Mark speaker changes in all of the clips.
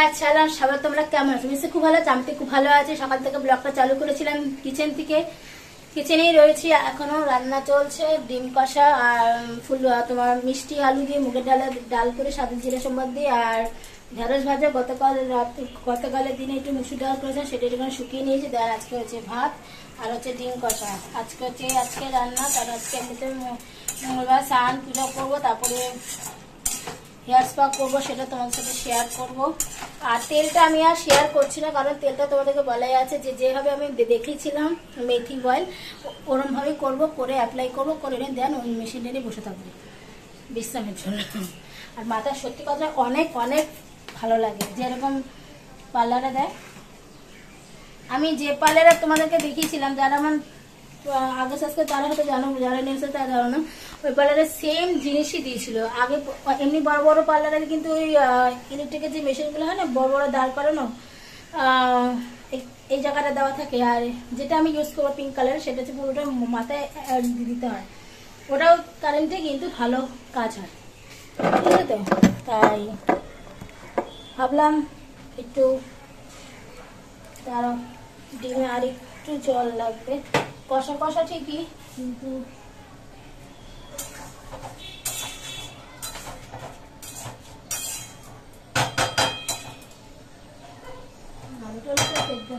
Speaker 1: My channel. সবাই তোমরা কেমন আছো? নিশ্চয়ই খুব ভালো আছো। আমি তো খুব ভালো আছি। সকাল থেকে ব্লগটা চালু করেছিলাম কিচেন থেকে। কিচেনেই রয়েছি এখনো, রান্না চলছে। ডিম কষা আর তোমার মিষ্টি আলু দিয়ে মুগের ডাল করে সাদা জিরা সম্বাদ দিয়ে, আর ঢেঁড়স ভাজা গতকালের দিনে একটু মুসুর ডাল করেছিলাম, সেটা একটুখানি শুকিয়ে নিয়েছি। আর আজকে হচ্ছে ভাত আর হচ্ছে ডিম কষা। আজকে রান্না। কারণ আজকে এমনিতে মঙ্গলবার স্নান পুজো করবো, তারপরে হেয়ার স্পা করবো, সেটা তোমাদের সাথে শেয়ার করবো। আর তেলটা আমি আর শেয়ার করছি না, কারণ তেলটা তোমাদেরকে বলাই আছে যেভাবে আমি দেখিয়েছিলাম মেথি অয়েল, ওরমভাবেই করবো, করে অ্যাপ্লাই করবো, করে দেন ওই মেশিনটা নিয়ে বসে থাকবো বিশ্রামের জন্য। আর মাথা সত্যি কথা অনেক অনেক ভালো লাগে, যেরকম পার্লারে দেয়। আমি যে পার্লারে তোমাদেরকে দেখিয়েছিলাম, যারা আমার আগে আজকে তারা হয়তো জানো, যারা নিয়েছে তারা জানো না, ওই পার্লারে সেম জিনিসই দিয়েছিল। আগে এমনি বড় বড় পার্লারে কিন্তু ওই ইলেকট্রিকের যে মেশিনগুলো হয় না, বড় বড় দাঁড় করানো, এই জায়গাটা দেওয়া থাকে। আর যেটা আমি ইউজ করবো পিঙ্ক কালার, সেটা হচ্ছে পুরোটা মাথায় দিতে হয়। ওটাও কারেন্টে কিন্তু ভালো কাজ হয়, ঠিক আছে? তো তাই ভাবলাম একটু তারা ডিমে আর একটু জল লাগবে। কষা কষা ঠিকই, কিন্তু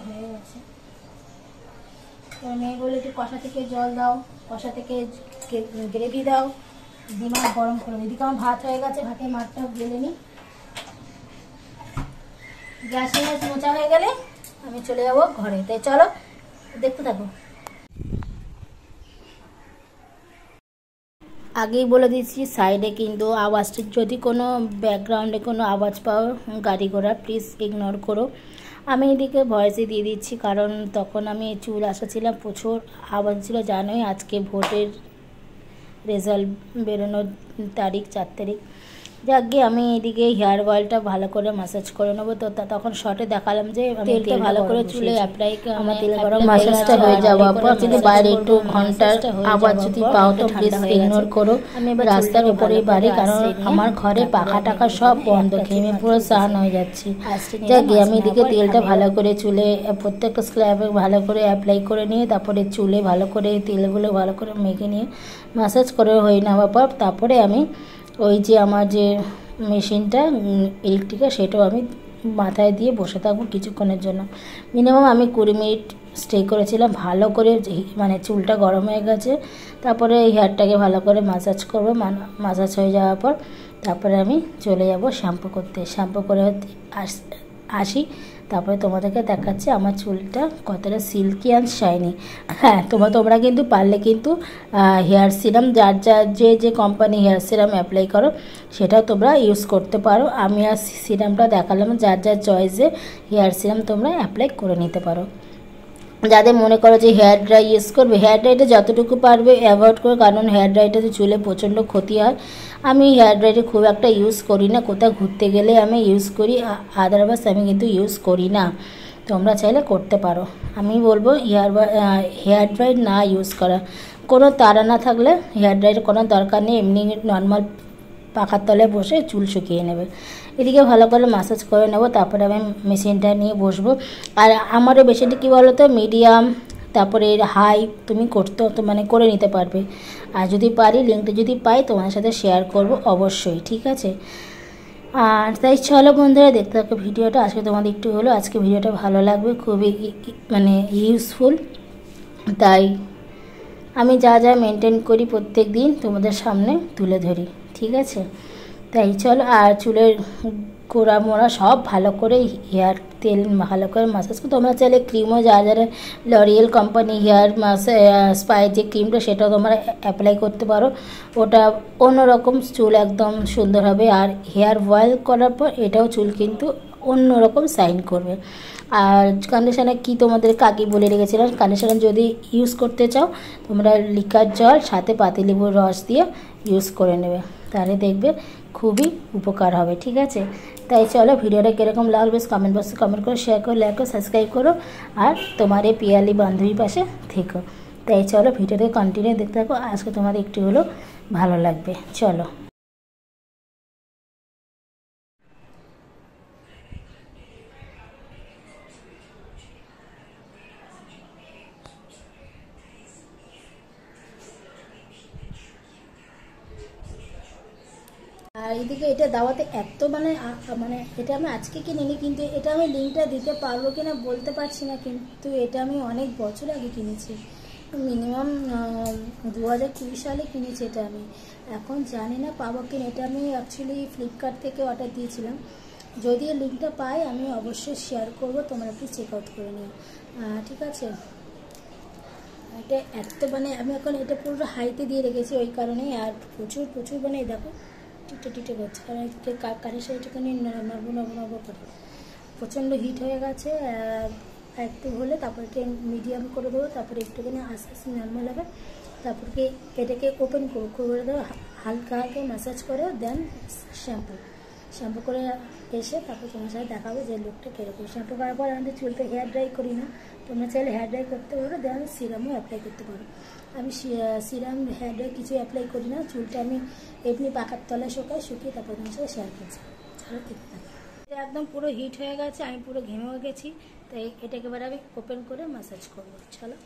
Speaker 1: হয়ে গেছে। মেয়ে বলে একটু কষা থেকে জল দাও, কষা থেকে গ্রেভি দাও, ডিমা গরম করে। এদিকে আমার ভাত হয়ে গেছে, ভাতের মাঠটাও গেলে নি। গ্যাসের মোচা হয়ে গেলে আমি চলে যাবো ঘরে। তাই চলো দেখতে থাকো। আগেই বলে দিচ্ছি, সাইডে কিন্তু আওয়াজটি, যদি কোনো ব্যাকগ্রাউন্ডে কোনো আওয়াজ পাও গাড়ি ঘোড়া, প্লিজ ইগনোর করো। আমি এদিকে ভয়েসে দিয়ে দিচ্ছি, কারণ তখন আমি চুল আসাছিলাম, প্রচুর আওয়াজ ছিল। জানোই আজকে ভোটের রেজাল্ট বেরোনোর তারিখ 4 তারিখ। যাক গিয়ে আমি এদিকে হেয়ার অয়েলটা ভালো করে ম্যাসাজ করে নেবো। তো তখন শর্টে দেখালাম যে তেলটা ভালো করে চুলে অ্যাপ্লাই, আমার তেল গরম ম্যাসাজটা হয়ে যাওয়ার পর কিন্তু বাইরে একটু ঘন্টার আওয়াজ যদি পাও তো প্লিজ ইগনোর করো। আমি এবার রাস্তার উপরে বাড়ি, কারণ আমার ঘরে পাখা টাকা সব বন্ধ, ঘেমে পুরো স্নান হয়ে যাচ্ছি। যাক গিয়ে আমি এদিকে তেলটা ভালো করে চুলে প্রত্যেকটা স্ক্ল্যাবে ভালো করে অ্যাপ্লাই করে নিয়ে, তারপরে চুলে ভালো করে তেলগুলো ভালো করে মেখে নিয়ে ম্যাসাজ করে হয়ে নেওয়ার পর তারপরে আমি ওই যে আমার যে মেশিনটা ইলেকট্রিকের, সেটাও আমি মাথায় দিয়ে বসে থাকবো কিছুক্ষণের জন্য। মিনিমাম আমি 20 মিনিট স্টে করেছিলাম। ভালো করে মানে চুলটা গরম হয়ে গেছে, তারপরে হেয়ারটাকে ভালো করে ম্যাসাজ করবো। ম্যাসাজ হয়ে যাওয়ার পর তারপরে আমি চলে যাব শ্যাম্পু করতে। শ্যাম্পু করে আসি, তারপরে তোমাদেরকে দেখাচ্ছি আমার চুলটা কতটা সিল্কি অ্যান্ড শাইনি। হ্যাঁ, তোমরা কিন্তু পারলে কিন্তু হেয়ার সিরাম, যার যে কোম্পানি হেয়ার সিরাম অ্যাপ্লাই করো সেটাও তোমরা ইউজ করতে পারো। আমি আর সিরামটা দেখালাম, যার চয়েসে হেয়ার সিরাম তোমরা অ্যাপ্লাই করে নিতে পারো। যাদের মনে করো যে হেয়ার ড্রাই ইউজ করবে, হেয়ার ড্রাইটা যতটুকু পারবে অ্যাভয়েড করো, কারণ হেয়ার ড্রাইটাতে চুলে প্রচণ্ড ক্ষতি হয়। আমি হেয়ার ড্রাইটা খুব একটা ইউজ করি না, কোথাও ঘুরতে গেলে আমি ইউজ করি, আদারওয়াইজ আমি কিন্তু ইউজ করি না। তোমরা চাইলে করতে পারো। আমি বলবো হেয়ার ড্রাই না ইউজ করা। কোনো তাড়া না থাকলে হেয়ার ড্রাইয়ের কোনো দরকার নেই, এমনি নর্মাল পাখার তলায় বসে চুল শুকিয়ে নেবে। এদিকে ভালো করে ম্যাসাজ করে নেবো, তারপরে আমি মেশিনটা নিয়ে বসবো। আর আমারও মেশিনটা কী বলো তো, মিডিয়াম তারপরে হাই তুমি মানে করে নিতে পারবে। আর যদি পারি, লিঙ্কটা যদি পাই তোমার সাথে শেয়ার করব অবশ্যই, ঠিক আছে? আর তাই চলো বন্ধুরা দেখতে থাকো ভিডিওটা। আজকে তোমাদের একটু হলো, আজকে ভিডিওটা ভালো লাগবে, খুবই মানে ইউজফুল। তাই আমি যা মেনটেন করি প্রত্যেক দিন তোমাদের সামনে তুলে ধরি, ঠিক আছে? তাই চলো। আর চুলের গোড়া মোড়া সব ভালো করে হেয়ার তেল ভালো করে ম্যাসাজ করো। তোমরা চাইলে ক্রিমও, যারা লরিয়েল কোম্পানি হেয়ার স্পাই যে ক্রিমটা, সেটাও তোমরা অ্যাপ্লাই করতে পারো। ওটা অন্যরকম চুল একদম সুন্দর হবে। আর হেয়ার অয়েল করার পর এটাও চুল কিন্তু অন্যরকম শাইন করবে। আর কন্ডিশনার কি তোমাদের কাকি বলে রেখেছিলাম, কন্ডিশনার যদি ইউজ করতে চাও তোমরা লিকার জল সাথে পাতিলেবুর রস দিয়ে ইউজ করে নেবে, তাহলে দেখবে খুবই উপকার হবে, ঠিক আছে? তাই চলো, ভিডিওটা কীরকম লাগবে কমেন্ট বক্সে কমেন্ট করো, শেয়ার করো, লাইক করো, সাবস্ক্রাইব করো। আর তোমার এই পিয়ালি বান্ধবীর পাশে থেকো। তাই চলো ভিডিওটা কন্টিনিউ দেখতে থাকো, আজকে তোমাদের একটু হলেও ভালো লাগবে। চলো। আর এদিকে এটা দাওয়াতে এত মানে মানে এটা আমি আজকে কিনিনি, কিন্তু এটা আমি লিঙ্কটা দিতে পারবো কিনা বলতে পারছি না, কিন্তু এটা আমি অনেক বছর আগে কিনেছি, মিনিমাম 2020 সালে কিনেছি এটা আমি। এখন জানি না পাবো কিনা, এটা আমি অ্যাকচুয়ালি ফ্লিপকার্ট থেকে অর্ডার দিয়েছিলাম। যদি লিঙ্কটা পাই আমি অবশ্যই শেয়ার করব, তোমরা প্লিজ চেক আউট করে নিও, ঠিক আছে। এটা এত মানে আমি এখন এটা পুরো হাইতে দিয়ে রেখেছি ওই কারণে, আর প্রচুর প্রচুর মানে দেখো টিটে টিটে করছে, কারণ কারের সাথে একটুখানি নব করে প্রচণ্ড হিট হয়ে গেছে। একটু হলে তারপরে মিডিয়াম করে দেবো, তারপরে একটুখানি আস্তে আস্তে নর্মাল হবে, তারপরে এটাকে ওপেন করে দেবো, হালকা হালকা ম্যাসাজ করে, দেন শ্যাম্পু করে এসে তারপর তোমার সাথে দেখাবো যে লুকটা কীরকম। শ্যাম্পু করার পর আমাদের চুলটা হেয়ার ড্রাই করি না, তোমরা চাইলে হেয়ার ড্রাই করতে পারো, দেন সিরামও অ্যাপ্লাই করতে পারো। আমি সিরাম হেয়ার ড্রাই কিছু অ্যাপ্লাই করি না, চুলটা আমি এমনি পাকার তলায় শুকিয়ে তারপর তোমার সাথে শেয়ার করছি। চলো দেখতে থাকি। এটা একদম পুরো হিট হয়ে গেছে, আমি পুরো ঘেমেও গেছি, তাই এটাকে এবার আমি ওপেন করে ম্যাসাজ করবো। চলো।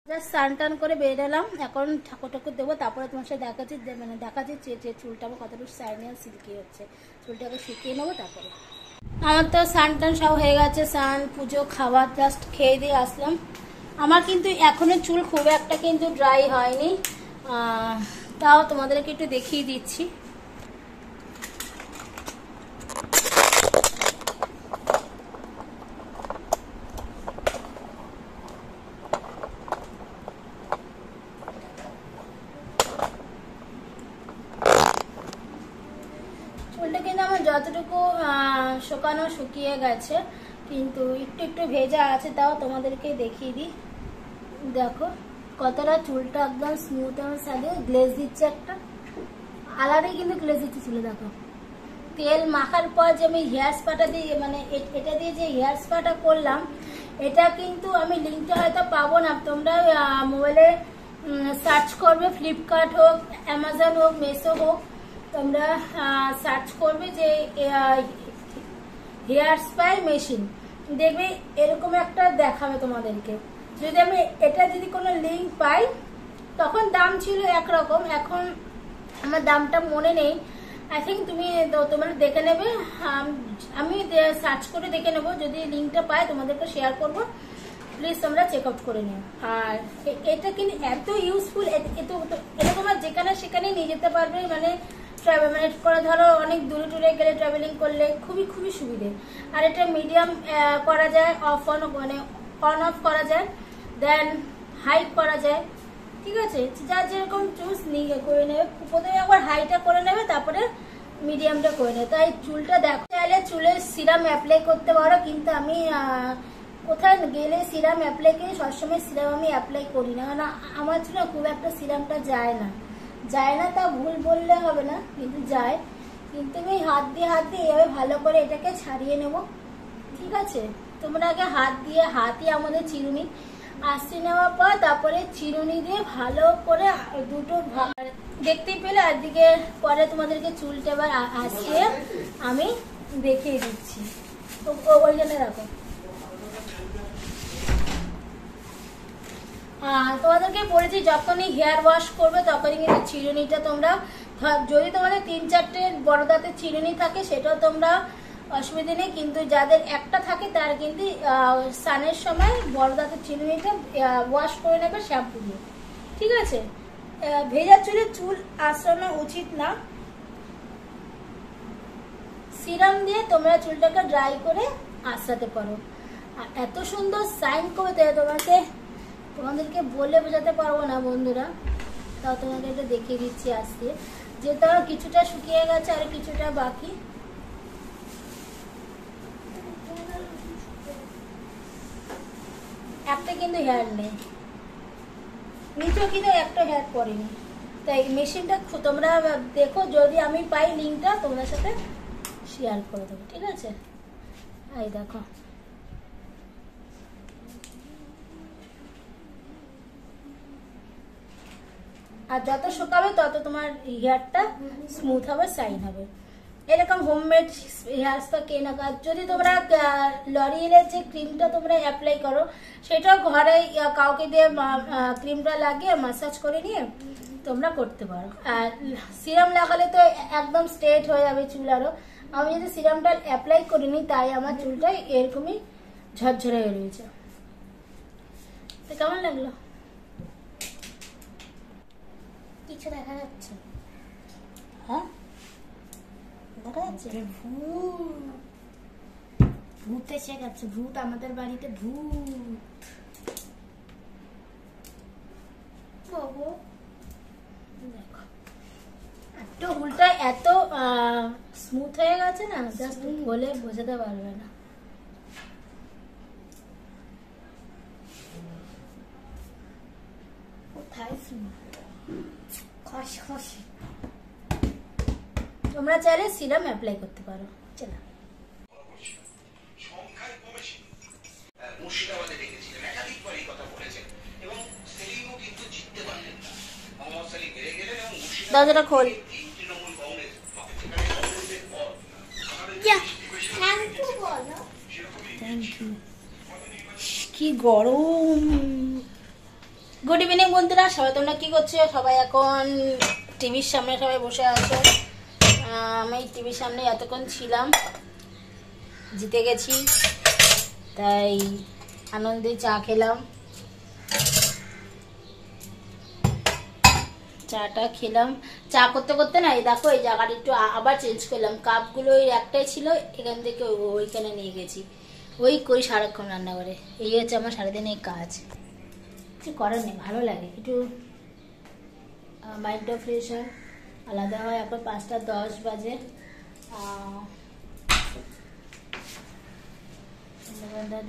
Speaker 1: জাস্ট স্নান টান করে বেরোলাম, এখন ঠাকুর ঠাকুর দেবো, তারপরে তোমার সাথে দেখাচ্ছি যে চুলটা আমার কতটুকু শাইনি আর সিল্কি হচ্ছে। চুলটাকে শুকিয়ে নেবো তারপরে। আমার তো স্নান টান সব হয়ে গেছে, স্নান পুজো খাবার জাস্ট খেয়ে দিয়ে আসলাম। আমার কিন্তু এখনো চুল খুব একটা কিন্তু ড্রাই হয়নি, তাও তোমাদেরকে একটু দেখিয়ে দিচ্ছি। চুলটা কিন্তু আমার যতটুকু শুকিয়ে গেছে, কিন্তু একটু একটু ভেজা আছে, তাও তোমাদেরকে দেখিয়ে দিই। দেখো কতটা চুলটা একদম স্মুথ এবং সাদে গ্লেজ দিচ্ছে, একটা আলাদাই কিন্তু গ্লেজ দিচ্ছে চুলে। দেখো তেল মাখার পর যে আমি হেয়ার স্পাটা দিয়ে মানে এটা দিয়ে যে হেয়ার স্পাটা করলাম, এটা কিন্তু আমি লিঙ্কটা হয়তো পাবো না, তোমরা মোবাইলে সার্চ করবে, ফ্লিপকার্ট হোক, অ্যামাজন হোক, মেসো হোক, তোমরা সার্চ করবে যে হেয়ার স্পাই মেশিন, দেখবে এরকম একটা দেখাবে তোমাদেরকে। যদি আমি এটা যদি কোনো লিঙ্ক পাই, তখন দাম ছিল একরকম, এখন আমার দামটা মনে নেই। আই থিঙ্ক তোমরা দেখে নেবে, আমি সার্চ করে দেখে নেবো, যদি লিঙ্কটা পাই তোমাদেরকে শেয়ার করবো, প্লিজ তোমরা চেক আউট করে নিও। আর এটা কিন্তু এত ইউজফুল, এরকম যেখানে সেখানে নিয়ে যেতে পারবে, মানে করে ধরো অনেক দূরে টুরে গেলে ট্রাভেলিং করলে খুবই খুবই সুবিধে। আর এটা মিডিয়াম করা যায়, অফ অন মানে অন অফ করা যায়, দেন হাই করা যায়, ঠিক আছে, যার যেরকম চুজ নিয়ে করে নেবে। প্রথমে একবার হাইটা করে নেবে, তারপরে মিডিয়ামটা করে নেবে। তাই চুলটা দেখো, চাইলে চুলের সিরাম অ্যাপ্লাই করতে পারো, কিন্তু আমি কোথায় গেলে সিরাম অ্যাপ্লাই করি, সবসময় সিরাম আমি অ্যাপ্লাই করি না, কারণ আমার চুলে খুব একটা সিরামটা যায় না, তা ভুল বললে হবে না, কিন্তু যায়। কিন্তু আমি হাত দিয়ে এভাবে ভালো করে এটাকে ছাড়িয়ে নেব, ঠিক আছে। তোমরা আগে হাতই আমাদের চিরুনি আশ্রি নেওয়ার পর তারপরে চিরুনি দিয়ে ভালো করে দুটো দেখতেই পেলে। আর দিকে পরে তোমাদেরকে চুলটা এবার আশ্রিয়ে আমি দেখিয়ে দিচ্ছি, তো ওইখানে রাখো। তোমাদেরকে বলেছি যখনই হেয়ার ওয়াশ করবে তখনই কিন্তু চিরুনিটা তোমরা, যদি তোমাদের 3-4টে বড় দাঁতের চিরুনি থাকে সেটাও তোমরা অসুবিধা নেই, কিন্তু যাদের একটা থাকে তার কিন্তু স্নানের সময় বড় দাঁতের চিরুনিটা ওয়াশ করে নেবে শ্যাম্পু দিয়ে, ঠিক আছে। ভেজা চুলে চুল আঁচড়ানো উচিত না, সিরাম দিয়ে তোমরা চুলটাকে ড্রাই করে আঁচড়াতে পারো। আর এত সুন্দর শাইন করবে তোমাদেরকে বলে বোঝাতে পারবো না বন্ধুরা। তাও তোমাকে এটা দেখিয়ে দিচ্ছি আজকে, যেটা কিছুটা শুকিয়ে গেছে আর কিছুটা বাকি। একটা কিন্তু হেয়ার নেই, নিচেও কিন্তু একটা হেয়ার পড়েনি। তাই মেশিনটা তোমরা দেখো, যদি আমি পাই লিঙ্কটা তোমাদের সাথে শেয়ার করে দেবো, ঠিক আছে? এই দেখো, আর যত শুকাবে তত তোমার হেয়ারটা স্মুথ হবে, শাইন হবে। এরকম হোমমেড হেয়ার স্পা কেনা কাজ, যদি তোমরা লরিয়েলের যে ক্রিমটা তোমরা অ্যাপ্লাই করো সেটাও ঘরে কাউকে দিয়ে ক্রিমটা লাগিয়ে মাসাজ করে নিয়ে তোমরা করতে পারো। আর সিরাম লাগালে তো একদম স্ট্রেট হয়ে যাবে চুল। আরও আমি যদি সিরামটা অ্যাপ্লাই করিনি তাই আমার চুলটা এরকমই ঝরঝরে হয়ে রয়েছে। তো কেমন লাগলো? কিছু দেখা যাচ্ছে? হ্যাঁ দেখা যাচ্ছে। ভূত এসে গেছে, ভূত আমাদের বাড়িতে, ভূত। দেখো একটু উল্টা এত স্মুথ হয়ে গেছে না, জাস্ট বলে বোঝাতে পারবে না। কোথায় খসখসে। তোমরা চাইলে সিরাম অ্যাপ্লাই করতে পারো। চলো, মুর্শিদাবাদে দেখেছিলেন, একাধিকবার এই কথা বলেছেন এবং সেলিমও কিন্তু জিততে পারলেন না। মোহাম্মদ সালিম হেরে গেলেন এবং দরজাটা খোল। তৃণমূল কংগ্রেস কি গরম। গুড ইভিনিং বন্ধুরা, সবাই তোমরা কি করছো? সবাই এখন টিভির সামনে সবাই বসে আছো। আমি টিভির সামনে এতক্ষণ ছিলাম, জিতে গেছি তাই আনন্দে চা খেলাম। চাটা খেলাম, চা করতে করতে না এই দেখো এই জায়গাটা একটু আবার চেঞ্জ করলাম। কাপগুলো ওই একটাই ছিল, এখান থেকে ওইখানে নিয়ে গেছি। ওই করি সারাক্ষণ রান্নাঘরে। এই হচ্ছে আমার সারাদিনের কাজ, কিছু করার নেই। ভালো লাগে একটু, মাইন্ডটা ফ্রেশ হয়, আলাদা হয়। এখন 5:10 বাজে।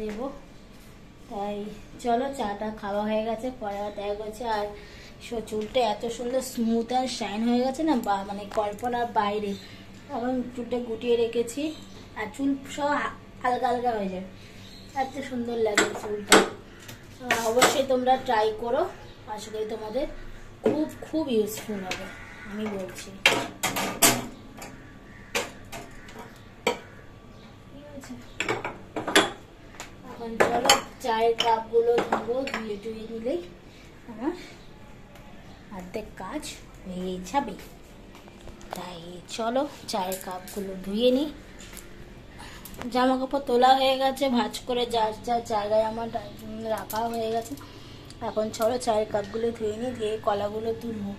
Speaker 1: দেব, তাই চলো চাটা খাওয়া হয়ে গেছে, পরে দেখা গেছে। আর চুলটা এত সুন্দর স্মুথ আর শাইন হয়ে গেছে না, বা মানে কল্পনার বাইরে। এখন চুলটা গুটিয়ে রেখেছি, আর চুল সব হালকা হালকা হয়ে যায়, এত সুন্দর লাগে চুলটা। অবশ্যই তোমরা ট্রাই করো, আশা করি তোমাদের খুব খুব ইউজফুল হবে, আমি বলছি। এখন চলো চায়ের কাপগুলো ধুবো, ধুয়ে টুয়ে নিলেই আমার অর্ধেক কাজ হয়ে যাবে। তাই চলো চায়ের কাপগুলো ধুয়ে নিই। জামা কাপড় তোলা হয়ে গেছে, ভাঁজ করে যার যার জায়গায় আমার রাখা হয়ে গেছে। এখন চলো চায়ের কাপগুলো ধুয়ে নিই, ধুয়ে কলাগুলো তুলবো।